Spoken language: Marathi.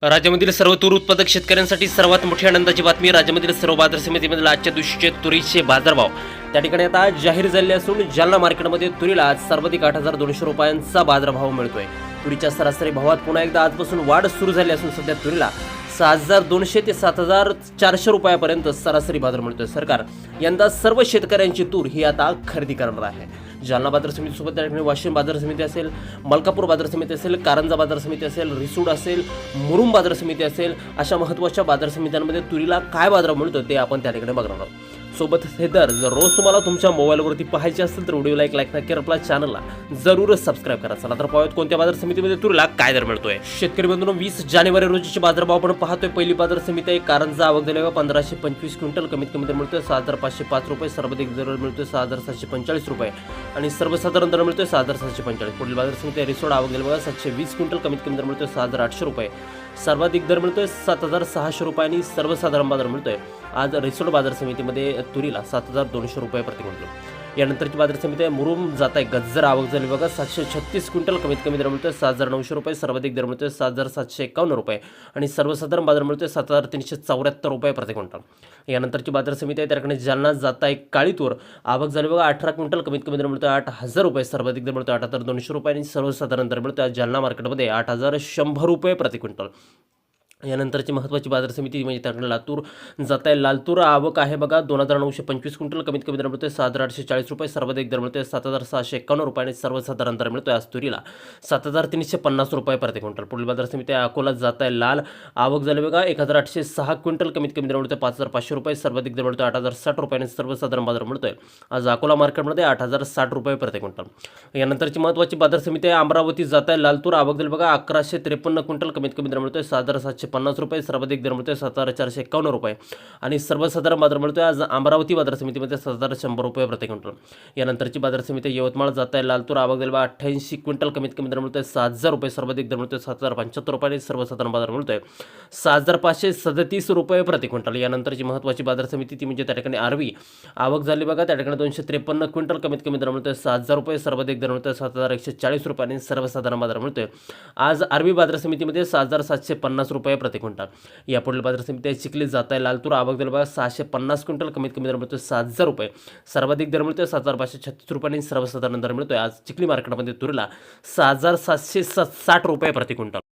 राज्यामधील सर्व तूर उत्पादक शेतकऱ्यांसाठी सर्वात मोठी आनंदाची बातमी. राज्यामधील सर्व बाजार समितीमधील आजच्या दिवशीचे तुरीचे बाजारभाव त्या ठिकाणी आता जाहीर झाले असून जालना मार्केटमध्ये तुरीला आज सर्वाधिक 8,200 रुपयांचा बाजारभाव मिळतोय. तुरीच्या सरासरी भावात पुन्हा एकदा आजपासून वाढ सुरू झाली असून सध्या तुरीला 6,200 ते 7,400 रुपयापर्यंत सरासरी बाजार मिळतोय. सरकार यंदा सर्व शेतकऱ्यांची तूर ही आता खरेदी करणार आहे. जालना बाजार समितीसोबत त्या ठिकाणी वाशिम बाजार समिती असेल, मलकापूर बाजार समिती असेल, कारंजा बाजार समिती असेल, रिसोड असेल, मुरुम बाजार समिती असेल, अशा महत्त्वाच्या बाजार समित्यांमध्ये तुरीला काय बाजार मिळतो ते आपण त्या ठिकाणी बघणार आहोत. सोबत हे दर जर रोज तुम्हाला तुमच्या मोबाईलवरती पाहायचे असतील तर व्हिडिओला एक लाईक नक्की, आपल्या चॅनलला जरूर सबस्क्राईब करा. चला तर पाहूयात कोणत्या बाजार समितीमध्ये तुरीला काय दर मिळतोय. शेतकरी बंधूंनो, 20 जानेवारी रोजीचे बाजारभाव आपण पाहतोय. पहिली बाजार समिती आहे कारंजा. आवक झाली 1525 क्विंटल. कमीत कमी दर मिळतोय 6,505 रुपये. सर्वाधिक दर मिळतोय 6,745 रुपये आणि सर्वसाधारण दर मिळतोय 6,745. पुढील बाजार समिती आहे रिसोड. आवक झाली 720 क्विंटल. कमीत कमी दर मिळतोय 6,800 रुपये. सर्वाधिक दर मिळतोय 7,600 रुपये आणि सर्वसाधारण बाजार मिळतोय आज रिसोड बाजार समितीमध्ये तुरीला 7,200 रुपये प्रति क्विंटल. यानंतरची बाजार समिती आहे मुरुम. जात आहे गज्जर. आवक झाली 736 क्विंटल. कमीत कमी दर मिळतोय 6,900 रुपये. सर्वाधिक दर मिळतोय 6,751 रुपये आणि सर्वसाधारण बाजार मिळतोय 7,374 रुपये प्रति क्विंटल. यानंतरची बाजार समिती आहे त्याकडे जालना. जात आहे काळी तूर. आवक झाली 18 क्विंटल. कमीत कमी दर मिळतोय 8,000 रुपये. सर्वाधिक दर मिळतोय 8,200 रुपये आणि सर्वसाधारण दर मिळतोय जालना मार्केटमध्ये 8,100 रुपये प्रति क्विंटल. यानंतरची महत्त्वाची बाजार समिती म्हणजे त्याकडे लातूर. जात आहे लालतूर. आवक आहे 2,925 क्विंटल. कमीत कमी दर मिळतोय 6,840 रुपये. सर्वाधिक दर मिळतोय 7,651 रुपये आणि सर्वसाधारण दर मिळतोय आज तुरीला 7,350 रुपये प्रति क्विंटल. पुढील बाजार समिती आहे अकोला. जात आहे लाल. आवक झाली 1,806 क्विंटल. कमीत कमी दर मिळतोय 5,500 रुपये. सर्वाधिक दर मिळतोय 8,060 रुपये आणि सर्वसाधारण बाजार मिळतोय आज अकोला मार्केटमध्ये 8,060 रुपये प्रति क्विंटल. यानंतरची महत्त्वाची बाजार समिती आहे अमरावती. जात आहे लालतूर. आवक झाली 1,153 क्विंटल. कमीत कमी दर मिळतोय 6,750 रुपये. सर्वाधिक दर मिळतोय 7,451 रुपये आणि सर्वसाधारण बाजार मिळतोय आज अमरावती बाजार समितीमध्ये 7,100 रुपये प्रति क्विंटल. यानंतरची बाजार समिती यवतमाळ. जात आहे लालतूर. आवक झाली 88 क्विंटल. कमीत कमी दर मिळतोय 6,000 रुपये. सर्वाधिक दर मिळतोय 7,075 रुपये आणि सर्वसाधारण बाजार मिळतोय 6,537 रुपये प्रति क्विंटल. यानंतरची महत्त्वाची बाजार समिती ती म्हणजे त्या ठिकाणी आरवी. आवक झाली त्या ठिकाणी 253 क्विंटल. कमीत कमी दर मिळतोय 6,000 रुपये. सर्वाधिक दर मिळतोय 7,140 रुपये आणि सर्वसाधारण बाजार मिळतोय आज आरवी बाजार समितीमध्ये 6,750 रुपये प्रति क्विंटल. या पुढील बाजार समिती आहे चिखली. जात आहे लालतूर. आवक झाली 650 क्विंटल. कमीत कमी दर मिळतोय 7,000 रुपये. सर्वाधिक दर मिळतोय 7,536 रुपये आणि सर्वसाधारण दर मिळतोय आज चिखली मार्केटमध्ये तुरीला 6,760 रुपये प्रति क्विंटल.